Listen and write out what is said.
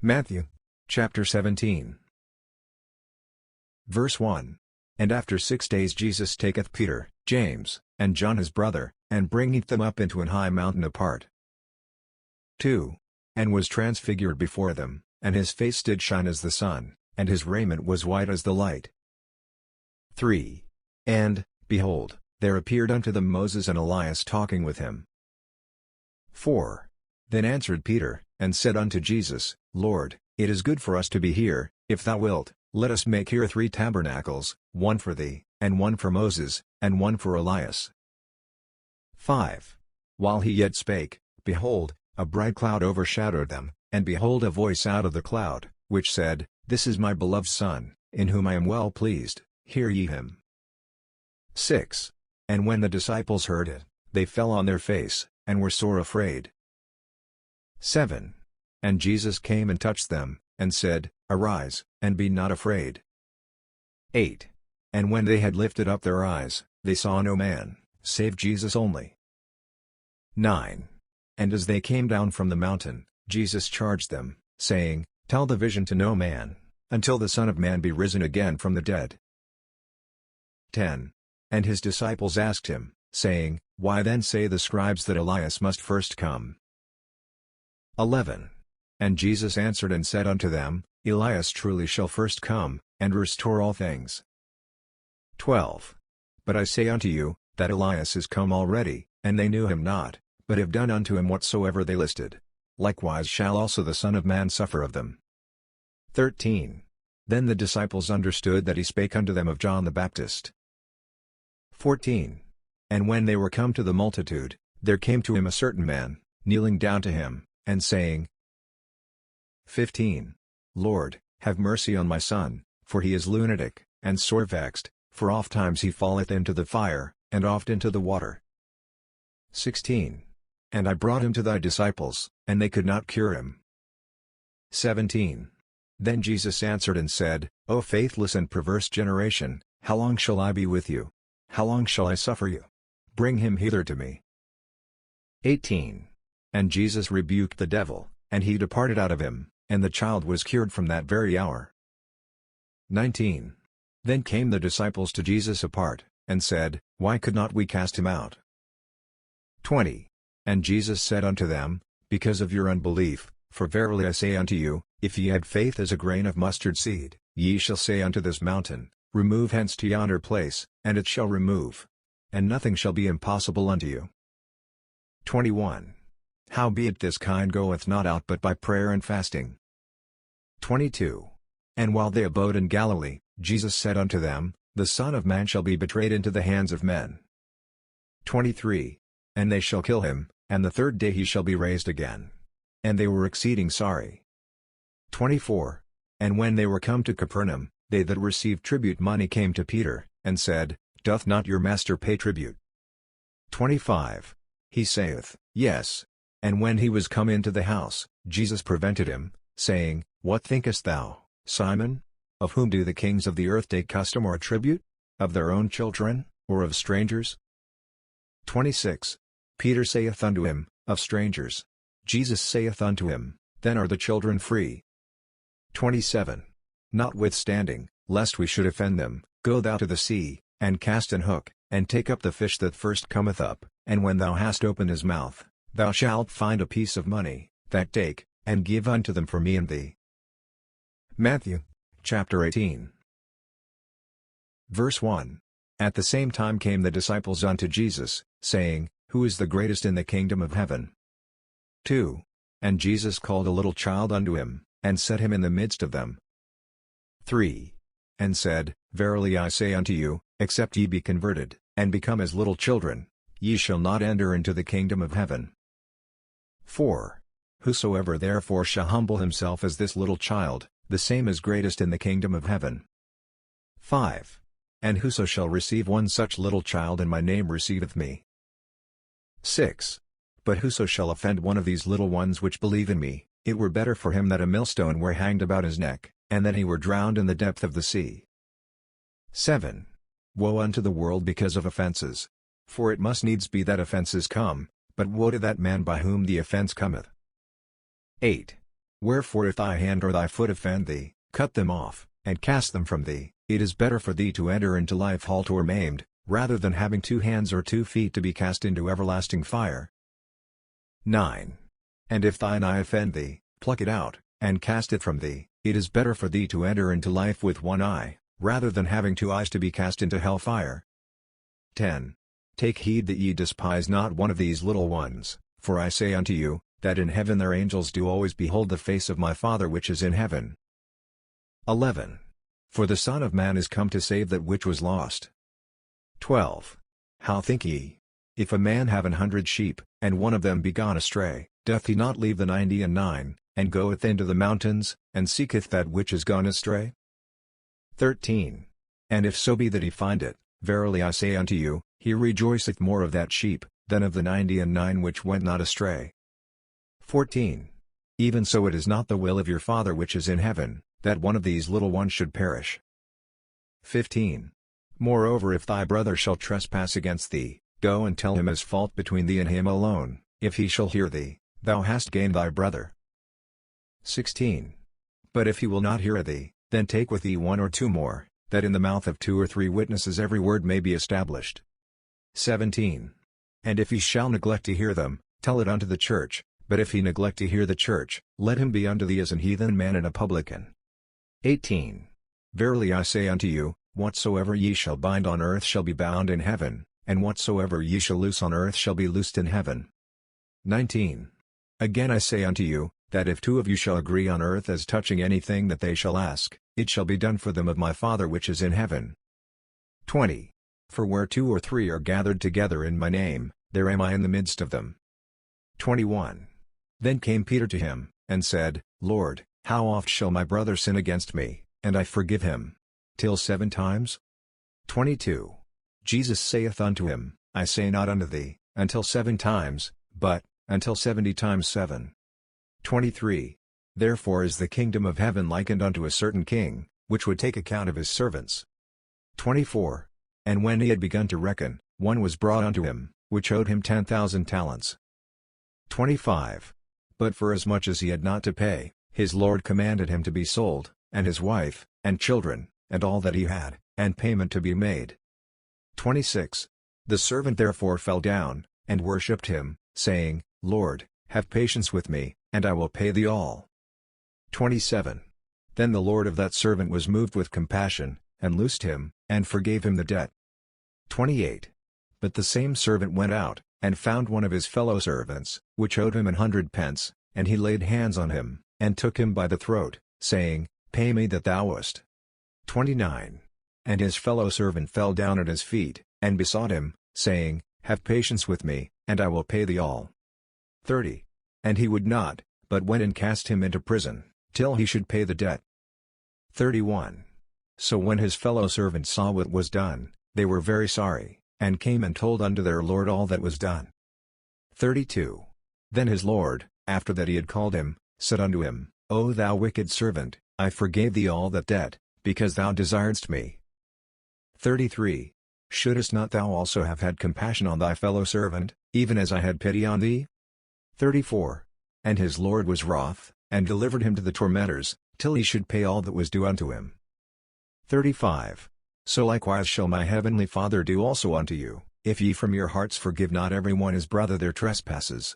Matthew, chapter 17. Verse 1. And after 6 days Jesus taketh Peter, James, and John his brother, and bringeth them up into an high mountain apart. 2. And was transfigured before them, and his face did shine as the sun, and his raiment was white as the light. 3. And, behold, there appeared unto them Moses and Elias talking with him. 4. Then answered Peter, and said unto Jesus, Lord, it is good for us to be here. If thou wilt, let us make here 3 tabernacles, one for thee, and one for Moses, and one for Elias. 5. While he yet spake, behold, a bright cloud overshadowed them, and behold a voice out of the cloud, which said, This is my beloved Son, in whom I am well pleased, hear ye him. 6. And when the disciples heard it, they fell on their face, and were sore afraid. 7. And Jesus came and touched them, and said, Arise, and be not afraid. 8. And when they had lifted up their eyes, they saw no man, save Jesus only. 9. And as they came down from the mountain, Jesus charged them, saying, Tell the vision to no man, until the Son of Man be risen again from the dead. 10. And his disciples asked him, saying, Why then say the scribes that Elias must first come? 11. And Jesus answered and said unto them, Elias truly shall first come, and restore all things. 12. But I say unto you, that Elias is come already, and they knew him not, but have done unto him whatsoever they listed. Likewise shall also the Son of Man suffer of them. 13. Then the disciples understood that he spake unto them of John the Baptist. 14. And when they were come to the multitude, there came to him a certain man, kneeling down to him, and saying, 15. Lord, have mercy on my son, for he is lunatic, and sore vexed, for ofttimes he falleth into the fire, and oft into the water. 16. And I brought him to thy disciples, and they could not cure him. 17. Then Jesus answered and said, O faithless and perverse generation, how long shall I be with you? How long shall I suffer you? Bring him hither to me. 18. And Jesus rebuked the devil, and he departed out of him, and the child was cured from that very hour. 19. Then came the disciples to Jesus apart, and said, Why could not we cast him out? 20. And Jesus said unto them, Because of your unbelief, for verily I say unto you, if ye had faith as a grain of mustard seed, ye shall say unto this mountain, Remove hence to yonder place, and it shall remove. And nothing shall be impossible unto you. 21. Howbeit this kind goeth not out but by prayer and fasting. 22. And while they abode in Galilee, Jesus said unto them, The Son of Man shall be betrayed into the hands of men. 23. And they shall kill him, and the 3rd day he shall be raised again. And they were exceeding sorry. 24. And when they were come to Capernaum, they that received tribute money came to Peter, and said, Doth not your master pay tribute? 25. He saith, Yes. And when he was come into the house, Jesus prevented him, saying, What thinkest thou, Simon? Of whom do the kings of the earth take custom or tribute? Of their own children, or of strangers? 26. Peter saith unto him, Of strangers. Jesus saith unto him, Then are the children free. 27. Notwithstanding, lest we should offend them, go thou to the sea, and cast an hook, and take up the fish that first cometh up, and when thou hast opened his mouth, thou shalt find a piece of money, that take, and give unto them for me and thee. Matthew, chapter 18. Verse 1. At the same time came the disciples unto Jesus, saying, Who is the greatest in the kingdom of heaven? 2. And Jesus called a little child unto him, and set him in the midst of them. 3. And said, Verily I say unto you, except ye be converted, and become as little children, ye shall not enter into the kingdom of heaven. 4. Whosoever therefore shall humble himself as this little child, the same is greatest in the kingdom of heaven. 5. And whoso shall receive one such little child in my name receiveth me. 6. But whoso shall offend one of these little ones which believe in me, it were better for him that a millstone were hanged about his neck, and that he were drowned in the depth of the sea. 7. Woe unto the world because of offenses! For it must needs be that offenses come, but woe to that man by whom the offense cometh. 8. Wherefore if thy hand or thy foot offend thee, cut them off, and cast them from thee. It is better for thee to enter into life halt or maimed, rather than having 2 hands or 2 feet to be cast into everlasting fire. 9. And if thine eye offend thee, pluck it out, and cast it from thee. It is better for thee to enter into life with 1 eye, rather than having 2 eyes to be cast into hell fire. 10. Take heed that ye despise not one of these little ones, for I say unto you, that in heaven their angels do always behold the face of my Father which is in heaven. 11. For the Son of Man is come to save that which was lost. 12. How think ye? If a man have 100 sheep, and one of them be gone astray, doth he not leave the 99, and goeth into the mountains, and seeketh that which is gone astray? 13. And if so be that he find it, verily I say unto you, he rejoiceth more of that sheep, than of the 99 which went not astray. 14. Even so it is not the will of your Father which is in heaven, that one of these little ones should perish. 15. Moreover if thy brother shall trespass against thee, go and tell him his fault between thee and him alone. If he shall hear thee, thou hast gained thy brother. 16. But if he will not hear thee, then take with thee 1 or 2 more, that in the mouth of 2 or 3 witnesses every word may be established. 17. And if he shall neglect to hear them, tell it unto the church, but if he neglect to hear the church, let him be unto thee as an heathen man and a publican. 18. Verily I say unto you, whatsoever ye shall bind on earth shall be bound in heaven, and whatsoever ye shall loose on earth shall be loosed in heaven. 19. Again I say unto you, that if 2 of you shall agree on earth as touching anything that they shall ask, it shall be done for them of my Father which is in heaven. 20. For where 2 or 3 are gathered together in my name, there am I in the midst of them. 21. Then came Peter to him, and said, Lord, how oft shall my brother sin against me, and I forgive him? Till 7 times? 22. Jesus saith unto him, I say not unto thee, until 7 times, but, until 70 times 7. 23. Therefore is the kingdom of heaven likened unto a certain king, which would take account of his servants. 24. And when he had begun to reckon, one was brought unto him, which owed him 10,000 talents. 25. But forasmuch as he had not to pay, his lord commanded him to be sold, and his wife, and children, and all that he had, and payment to be made. 26. The servant therefore fell down, and worshipped him, saying, Lord, have patience with me, and I will pay thee all. 27. Then the lord of that servant was moved with compassion, and loosed him, and forgave him the debt. 28. But the same servant went out, and found one of his fellow servants, which owed him 100 pence, and he laid hands on him, and took him by the throat, saying, Pay me that thou owest. 29. And his fellow servant fell down at his feet, and besought him, saying, Have patience with me, and I will pay thee all. 30. And he would not, but went and cast him into prison, till he should pay the debt. 31. So when his fellow servants saw what was done, they were very sorry, and came and told unto their lord all that was done. 32. Then his lord, after that he had called him, said unto him, O thou wicked servant, I forgave thee all that debt, because thou desiredst me. 33. Shouldest not thou also have had compassion on thy fellow servant, even as I had pity on thee? 34. And his lord was wroth, and delivered him to the tormentors, till he should pay all that was due unto him. 35. So likewise shall my heavenly Father do also unto you, if ye from your hearts forgive not every one his brother their trespasses.